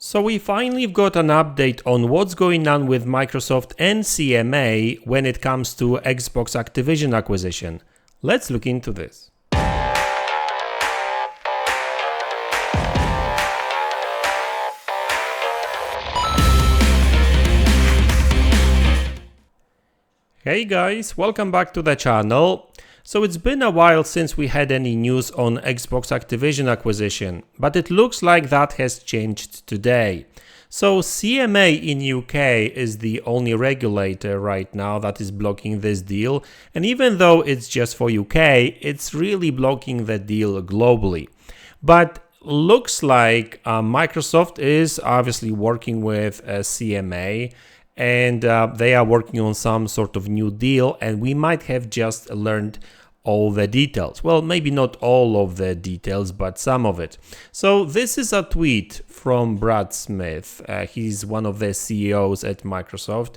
So we finally got an update on what's going on with Microsoft and CMA when it comes to Xbox Activision acquisition. Let's look into this. Hey guys, welcome back to the channel. So it's been a while since we had any news on Xbox Activision acquisition, but it looks like that has changed today. So CMA in UK is the only regulator right now that is blocking this deal, and even though it's just for UK, it's really blocking the deal globally. But looks like Microsoft is obviously working with CMA, and they are working on some sort of new deal, and we might have just learned all the details. Well, maybe not all of the details, but some of it. So this is a tweet from Brad Smith. He's one of the CEOs at Microsoft.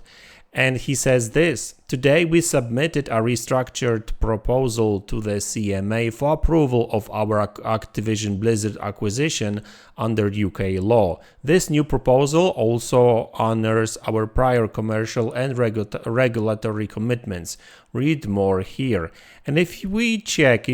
And he says this: today we submitted a restructured proposal to the CMA for approval of our Activision Blizzard acquisition under UK law. This new proposal also honors our prior commercial and regulatory commitments. Read more here. And if you check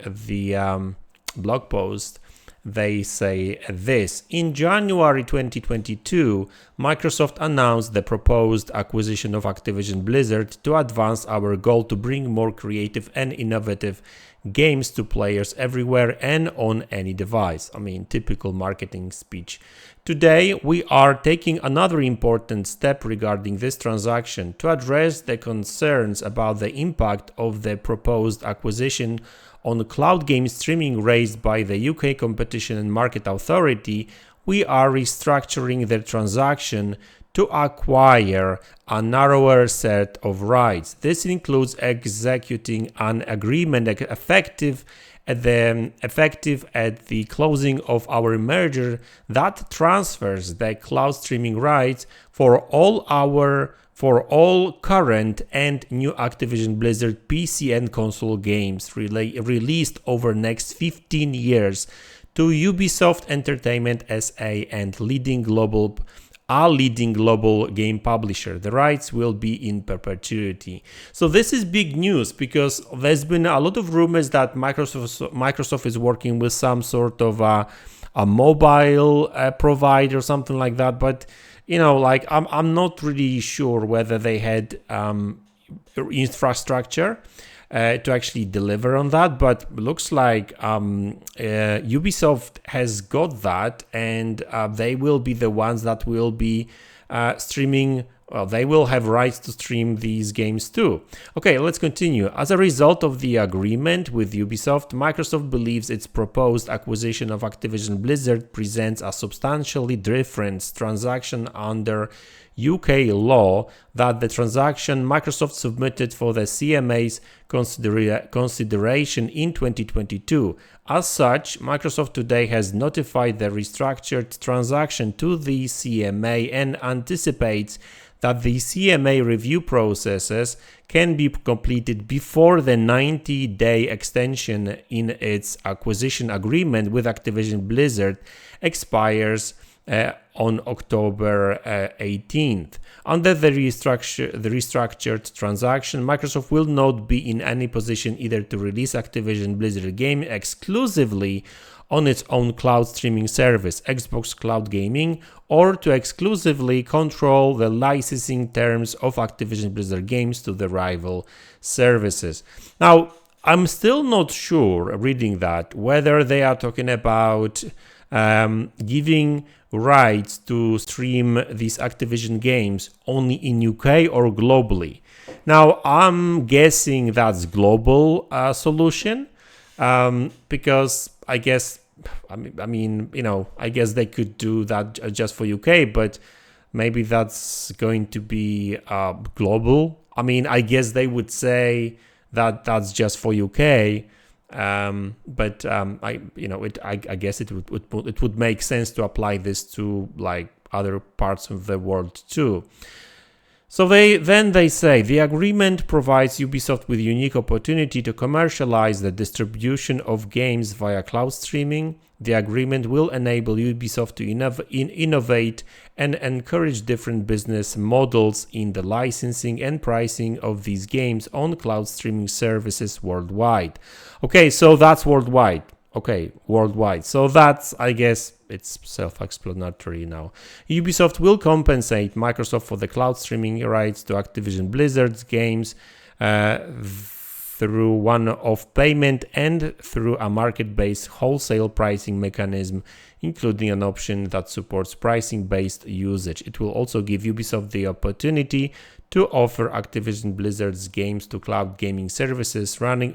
the blog post, they say this: in January 2022, Microsoft announced the proposed acquisition of Activision Blizzard to advance our goal to bring more creative and innovative games to players everywhere and on any device. I mean, typical marketing speech. Today, we are taking another important step regarding this transaction to address the concerns about the impact of the proposed acquisition on cloud game streaming raised by the UK Competition and Market Authority. We are restructuring the transaction to acquire a narrower set of rights. This includes executing an agreement effective at the closing of our merger that transfers the cloud streaming rights for all current and new Activision Blizzard PC and console games released over next 15 years to Ubisoft Entertainment SA and leading global game publisher. The rights will be in perpetuity. So this is big news because there's been a lot of rumors that Microsoft is working with some sort of a mobile provider or something like that, but you know, like I'm not really sure whether they had infrastructure to actually deliver on that, but looks like Ubisoft has got that, and they will be the ones that will be streaming. Well, they will have rights to stream these games too. Okay, let's continue. As a result of the agreement with Ubisoft, Microsoft believes its proposed acquisition of Activision Blizzard presents a substantially different transaction under UK law that the transaction Microsoft submitted for the CMA's consideration in 2022. As such, Microsoft today has notified the restructured transaction to the CMA and anticipates that the CMA review processes can be completed before the 90-day extension in its acquisition agreement with Activision Blizzard expires on October 18th. Under the restructured transaction, Microsoft will not be in any position either to release Activision Blizzard game exclusively on its own cloud streaming service, Xbox Cloud Gaming, or to exclusively control the licensing terms of Activision Blizzard games to the rival services. Now, I'm still not sure, reading that, whether they are talking about giving rights to stream these Activision games only in UK or globally. Now, I'm guessing that's global solution, because I guess they could do that just for UK, but maybe that's going to be global. I mean, I guess they would say that that's just for UK, but I guess it would make sense to apply this to like other parts of the world too. So they say the agreement provides Ubisoft with a unique opportunity to commercialize the distribution of games via cloud streaming. The agreement will enable Ubisoft to innovate and encourage different business models in the licensing and pricing of these games on cloud streaming services worldwide. Okay, so that's worldwide. Okay, worldwide. So that's, I guess, it's self-explanatory now. Ubisoft will compensate Microsoft for the cloud streaming rights to Activision Blizzard's games through one-off payment and through a market-based wholesale pricing mechanism, including an option that supports pricing-based usage. It will also give Ubisoft the opportunity to offer Activision Blizzard's games to cloud gaming services running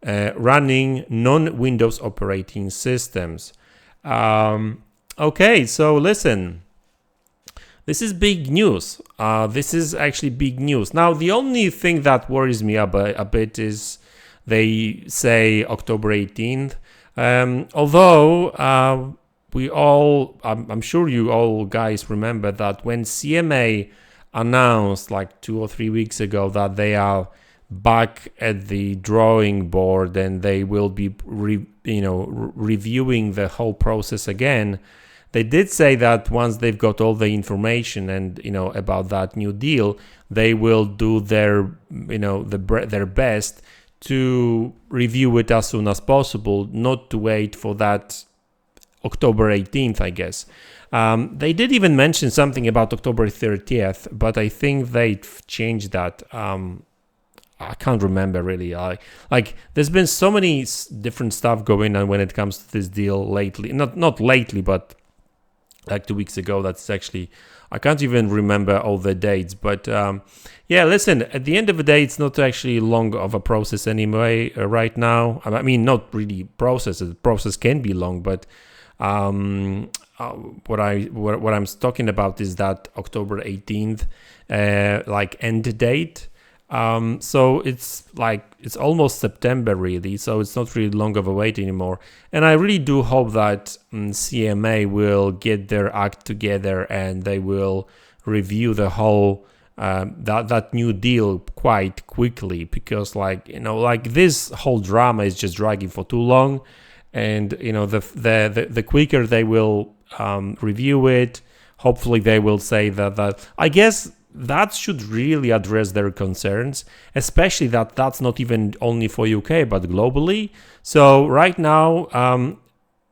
non-Windows operating systems. Okay, so listen, this is big news. This is actually big news. Now, the only thing that worries me a bit is they say October 18th. Although I'm sure you all guys remember that when CMA announced like 2 or 3 weeks ago that they are back at the drawing board and they will be reviewing the whole process again, they did say that once they've got all the information and about that new deal, they will do their their best to review it as soon as possible, not to wait for that October 18th, I guess. They did even mention something about October 30th, but I think they've changed that. I can't remember really. There's been so many different stuff going on when it comes to this deal lately. Not lately, but like 2 weeks ago. That's actually, I can't even remember all the dates. But yeah, listen, at the end of the day, it's not actually long of a process anyway right now. I mean, not really process. The process can be long, but what I'm talking about is that October 18th, end date. So it's almost September really, so it's not really long of a wait anymore. And I really do hope that CMA will get their act together and they will review the whole that new deal quite quickly, because this whole drama is just dragging for too long. And the quicker they will review it, hopefully they will say that I guess that should really address their concerns, especially that that's not even only for UK but globally. So right now,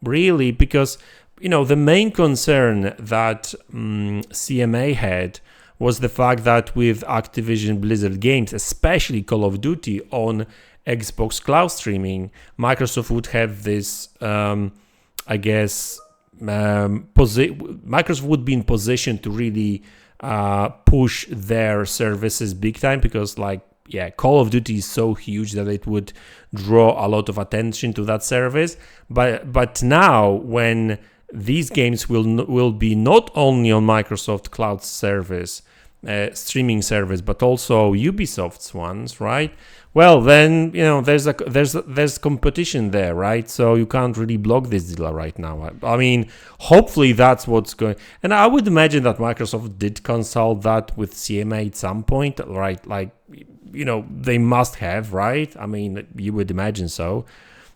really, because the main concern that CMA had was the fact that with Activision Blizzard games, especially Call of Duty on Xbox cloud streaming, Microsoft would have this, Microsoft would be in position to really push their services big time, because Call of Duty is so huge that it would draw a lot of attention to that service. But now when these games will be not only on Microsoft cloud service, streaming service, but also Ubisoft's ones, right? Well, then there's competition there, right? So you can't really block this deal right now. I mean, hopefully that's what's going. And I would imagine that Microsoft did consult that with CMA at some point, right? They must have, right? I mean, you would imagine so.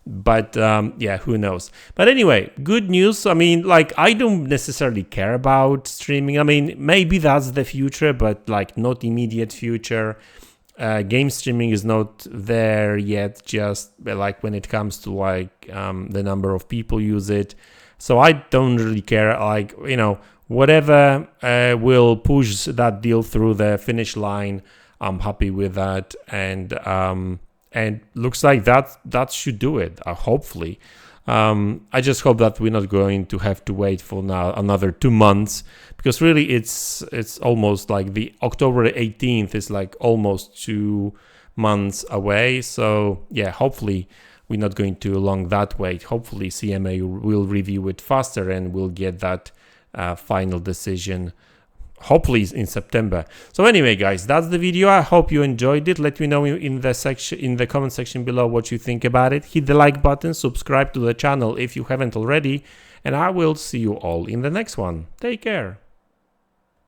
But who knows? But anyway, good news. I mean, I don't necessarily care about streaming. I mean, maybe that's the future, but not immediate future. Game streaming is not there yet, just when it comes to the number of people use it. So I don't really care. Whatever will push that deal through the finish line, I'm happy with that. And looks like that should do it, hopefully. I just hope that we're not going to have to wait for now another 2 months, because really it's almost the October 18th is almost 2 months away. So yeah, hopefully we're not going to long that wait. Hopefully CMA will review it faster and we'll get that final decision hopefully in September. So anyway, guys, that's the video. I hope you enjoyed it. Let me know in the comment section below what you think about it. Hit the like button, subscribe to the channel if you haven't already, and I will see you all in the next one. Take care.